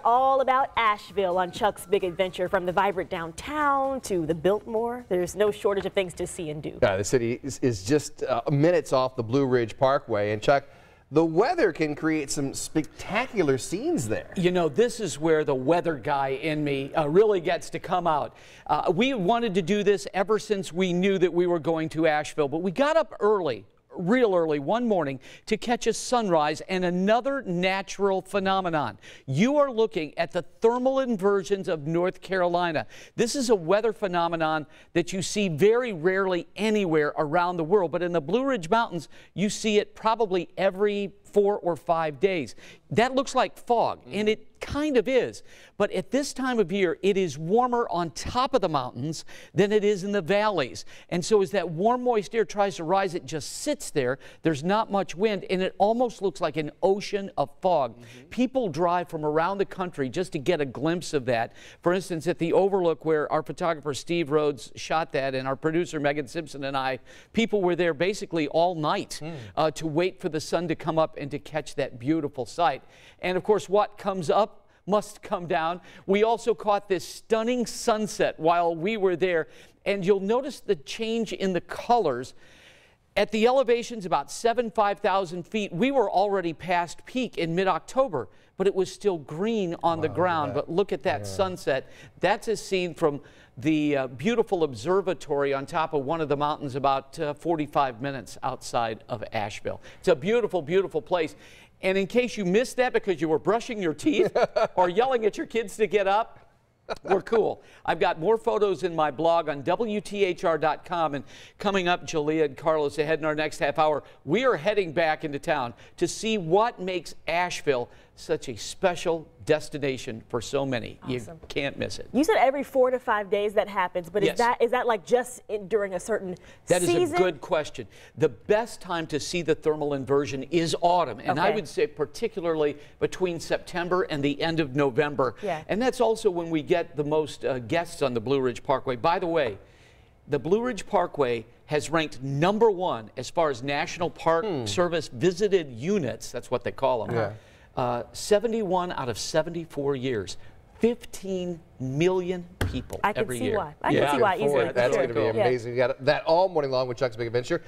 All about Asheville on Chuck's Big Adventure. From the vibrant downtown to the Biltmore, there's no shortage of things to see and do. The city is just minutes off the Blue Ridge Parkway. And Chuck, the weather can create some spectacular scenes there. You know, this is where the weather guy in me really gets to come out. We wanted to do this ever since we knew that we were going to Asheville, but we got up early. Real early one morning to catch a sunrise and another natural phenomenon. You are looking at the thermal inversions of North Carolina. This is a weather phenomenon that you see very rarely anywhere around the world, but in the Blue Ridge Mountains, you see it probably every 4 or 5 days. That looks like fog, and it kind of is. But at this time of year, it is warmer on top of the mountains than it is in the valleys. And so as that warm, moist air tries to rise, it just sits there. There's not much wind, and it almost looks like an ocean of fog. People drive from around the country just to get a glimpse of that. For instance, at the Overlook, where our photographer Steve Rhodes shot that, and our producer Megan Simpson and I, people were there basically all night to wait for the sun to come up and to catch that beautiful sight. And of course, what comes up must come down. We also caught this stunning sunset while we were there, and you'll notice the change in the colors. At the elevations about 5,000 feet, we were already past peak in mid-October, but it was still green on the ground. But look at that sunset. That's a scene from the beautiful observatory on top of one of the mountains about 45 minutes outside of Asheville. It's a beautiful, beautiful place. And in case you missed that because you were brushing your teeth or yelling at your kids to get up, we're cool. I've got more photos in my blog on Wthr.com, and coming up, Julia and Carlos, ahead in our next half hour, we are heading back into town to see what makes Asheville such a special destination for so many. Awesome. You can't miss it. You said every 4 to 5 days that happens, but yes. is that like just during a certain season? That is a good question. The best time to see the thermal inversion is autumn, and I would say particularly between September and the end of November. Yeah. And that's also when we get the most guests on the Blue Ridge Parkway. By the way, the Blue Ridge Parkway has ranked #1 as far as National Park Service visited units. That's what they call them. 71 out of 74 years. 15 million people every year. I can see why easily. That's going to be amazing. You got that all morning long with Chuck's Big Adventure.